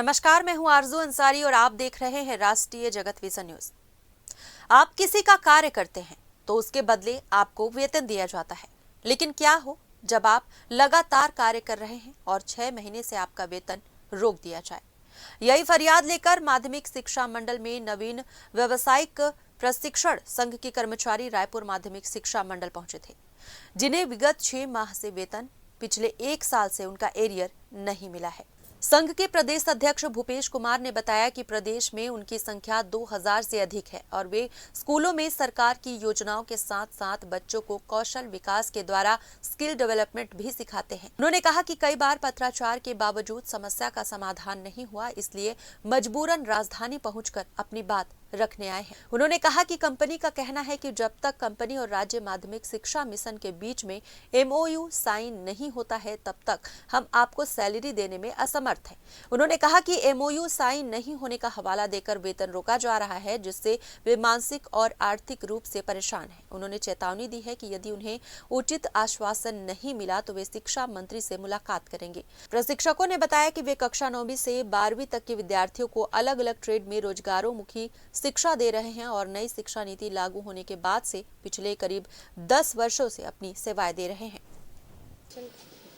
नमस्कार, मैं हूं आरजू अंसारी और आप देख रहे हैं राष्ट्रीय जगत विजन न्यूज। आप किसी का कार्य करते हैं तो उसके बदले आपको वेतन दिया जाता है, लेकिन क्या हो जब आप लगातार कार्य कर रहे हैं और 6 महीने से आपका वेतन रोक दिया जाए। यही फरियाद लेकर माध्यमिक शिक्षा मंडल में नवीन व्यावसायिक प्रशिक्षण संघ के कर्मचारी रायपुर माध्यमिक शिक्षा मंडल पहुंचे थे, जिन्हें विगत 6 माह से वेतन पिछले 1 साल से उनका एरियर नहीं मिला है। संघ के प्रदेश अध्यक्ष भूपेश कुमार ने बताया कि प्रदेश में उनकी संख्या 2000 से अधिक है और वे स्कूलों में सरकार की योजनाओं के साथ साथ बच्चों को कौशल विकास के द्वारा स्किल डेवलपमेंट भी सिखाते हैं। उन्होंने कहा कि कई बार पत्राचार के बावजूद समस्या का समाधान नहीं हुआ, इसलिए मजबूरन राजधानी पहुंचकर अपनी बात रखने आए हैं। उन्होंने कहा कि कंपनी का कहना है कि जब तक कंपनी और राज्य माध्यमिक शिक्षा मिशन के बीच में MOU साइन नहीं होता है, तब तक हम आपको सैलरी देने में असमर्थ हैं। उन्होंने कहा कि MOU साइन नहीं होने का हवाला देकर वेतन रोका जा रहा है, जिससे वे मानसिक और आर्थिक रूप से परेशान हैं। उन्होंने चेतावनी दी है कि यदि उन्हें उचित आश्वासन नहीं मिला तो वे शिक्षा मंत्री से मुलाकात करेंगे। प्रशिक्षकों ने बताया कि वे कक्षा 9वीं से 12वीं तक के विद्यार्थियों को अलग अलग ट्रेड में रोजगारोन्मुखी शिक्षा दे रहे हैं और नई शिक्षा नीति लागू होने के बाद से पिछले करीब 10 वर्षों से अपनी सेवाएं दे रहे हैं।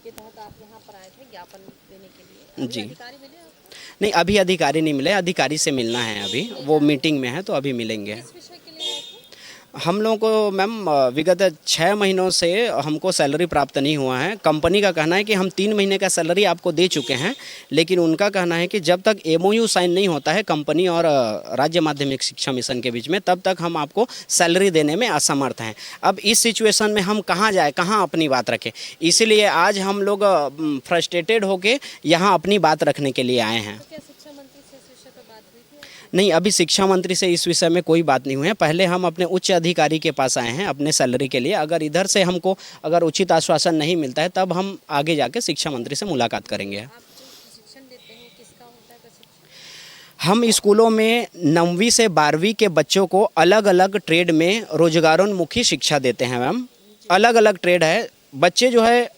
के तहत आप यहाँ पर आए थे ज्ञापन देने के लिए। जी अधिकारी मिले आपको? नहीं, अभी अधिकारी नहीं मिले, अधिकारी से मिलना है। अभी वो मीटिंग में है तो अभी मिलेंगे। किस विषय के लिए आए थे? हम लोगों को मैम विगत 6 महीनों से हमको सैलरी प्राप्त नहीं हुआ है। कंपनी का कहना है कि हम 3 महीने का सैलरी आपको दे चुके हैं, लेकिन उनका कहना है कि जब तक MOU साइन नहीं होता है कंपनी और राज्य माध्यमिक शिक्षा मिशन के बीच में, तब तक हम आपको सैलरी देने में असमर्थ हैं। अब इस सिचुएशन में हम कहाँ जाए, कहाँ अपनी बात रखें, इसीलिए आज हम लोग फ्रस्ट्रेटेड होकर यहाँ अपनी बात रखने के लिए आए हैं। तो क्या शिक्षा मंत्री से इस विषय पर बात हुई थी? नहीं, अभी शिक्षा मंत्री से इस विषय में कोई बात नहीं हुई है। पहले हम अपने उच्च अधिकारी के पास आए हैं अपने सैलरी के लिए। अगर इधर से हमको अगर उचित आश्वासन नहीं मिलता है तब हम आगे जाके शिक्षा मंत्री से मुलाकात करेंगे। आप जो प्रशिक्षण देते हैं किसका होता है प्रशिक्षण? हम स्कूलों में 9वीं से 12वीं के बच्चों को अलग अलग ट्रेड में रोजगारोन्मुखी शिक्षा देते हैं मैम। अलग अलग ट्रेड है, बच्चे जो है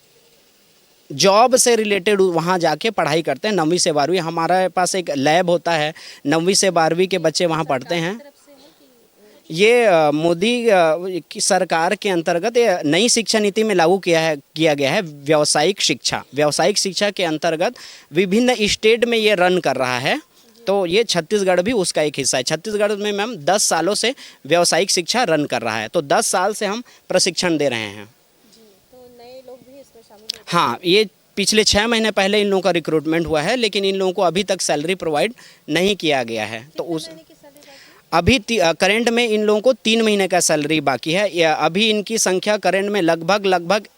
जॉब से रिलेटेड वहाँ जाके पढ़ाई करते हैं। 9वीं से 12वीं हमारे पास एक लैब होता है, 9वीं से 12वीं के बच्चे वहाँ पढ़ते हैं। तरफ से है कि ये मोदी की सरकार के अंतर्गत ये नई शिक्षा नीति में लागू किया गया है। व्यावसायिक शिक्षा के अंतर्गत विभिन्न स्टेट में ये रन कर रहा है, तो ये छत्तीसगढ़ भी उसका एक हिस्सा है। छत्तीसगढ़ में मैम 10 सालों से व्यावसायिक शिक्षा रन कर रहा है, तो 10 साल से हम प्रशिक्षण दे रहे हैं। जी, तो नए लोग भी इसमें शामिल होते हैं? हाँ, ये पिछले 6 महीने पहले इन लोगों का रिक्रूटमेंट हुआ है, लेकिन इन लोगों को अभी तक सैलरी प्रोवाइड नहीं किया गया है। तो उस महीने की सैलरी बाकी? अभी करंट में इन लोगों को 3 महीने का सैलरी बाकी है। या अभी इनकी संख्या करंट में लगभग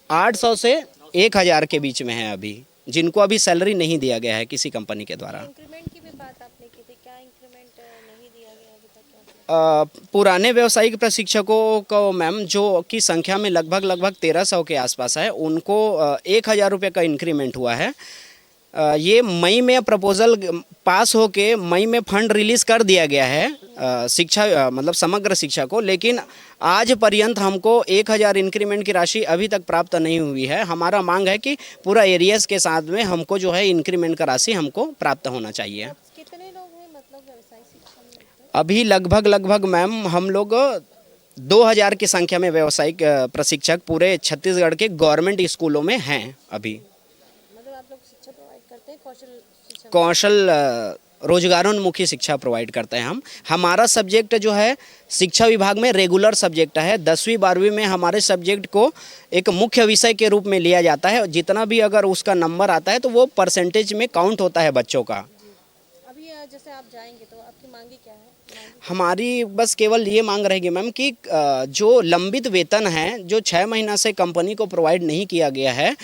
800 से 1000 के बीच में है अभी, जिनको अभी सैलरी नहीं दिया गया है किसी कंपनी के द्वारा। इंक्रीमेंट की भी बात आपने की थी, क्या इंक्रीमेंट नहीं दिया गया अभी तक? क्या? पुराने व्यावसायिक प्रशिक्षकों को मैम जो की संख्या में लगभग 1300 के आसपास है, उनको 1000 रुपये का इंक्रीमेंट हुआ है। ये मई में प्रपोजल पास होके मई में फंड रिलीज़ कर दिया गया है शिक्षा मतलब समग्र शिक्षा को, लेकिन आज पर्यंत हमको 1000 इंक्रीमेंट की राशि अभी तक प्राप्त नहीं हुई है। हमारा मांग है कि पूरा एरियर्स के साथ में हमको जो है इंक्रीमेंट का राशि हमको प्राप्त होना चाहिए। कितने लोग हैं मतलब व्यवसायिक शिक्षा में लगते हैं? अभी लगभग मैम हम लोग 2000 की संख्या में व्यावसायिक प्रशिक्षक पूरे छत्तीसगढ़ के गवर्नमेंट स्कूलों में हैं अभी। मतलब आप लोग शिक्षा प्रोवाइड करते हैं, कौशल शिक्षा? कौशल रोजगारोन्मुखी शिक्षा प्रोवाइड करते हैं हम। हमारा सब्जेक्ट जो है शिक्षा विभाग में रेगुलर सब्जेक्ट है। 10वीं 12वीं में हमारे सब्जेक्ट को एक मुख्य विषय के रूप में लिया जाता है। जितना भी अगर उसका नंबर आता है तो वो परसेंटेज में काउंट होता है बच्चों का। अभी जैसे आप जाएंगे तो आपकी मांगी क्या है? हमारी बस केवल ये मांग रहेगी मैम कि जो लंबित वेतन है जो 6 महीना से कंपनी को प्रोवाइड नहीं किया गया है,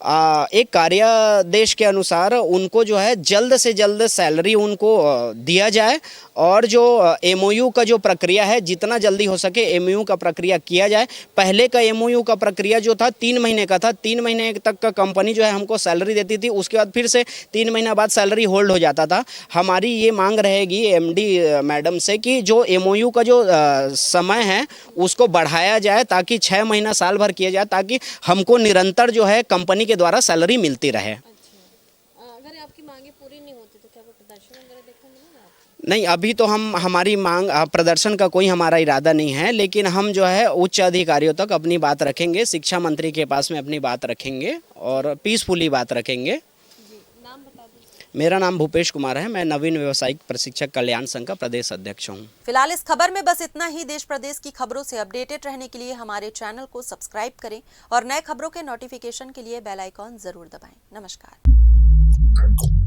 एक कार्यादेश के अनुसार उनको जो है जल्द से जल्द सैलरी उनको दिया जाए और जो MOU का जो प्रक्रिया है जितना जल्दी हो सके MOU का प्रक्रिया किया जाए। पहले का MOU का प्रक्रिया जो था 3 महीने का था। 3 महीने तक का कंपनी जो है हमको सैलरी देती थी, उसके बाद फिर से 3 महीना बाद सैलरी होल्ड हो जाता था। हमारी ये मांग रहेगी MD मैडम से कि जो MOU का जो समय है उसको बढ़ाया जाए ताकि 6 महीना साल भर किया जाए, ताकि हमको निरंतर जो है कंपनी के द्वारा सैलरी मिलती रहे। अच्छा, अगर आपकी प्रदर्शन वगैरह देखने मिला ना आपको? नहीं, अभी तो हमारी मांग प्रदर्शन का कोई हमारा इरादा नहीं है, लेकिन हम जो है उच्च अधिकारियों तक अपनी बात रखेंगे, शिक्षा मंत्री के पास में अपनी बात रखेंगे और पीसफुली बात रखेंगे। जी, नाम बता दीजिए। मेरा नाम भूपेश कुमार है, मैं नवीन व्यावसायिक प्रशिक्षक कल्याण संघ का प्रदेश अध्यक्ष हूँ। फिलहाल इस खबर में बस इतना ही। देश प्रदेश की खबरों से अपडेटेड रहने के लिए हमारे चैनल को सब्सक्राइब करें और नए खबरों के नोटिफिकेशन के लिए बेल आइकॉन जरूर दबाएं। नमस्कार।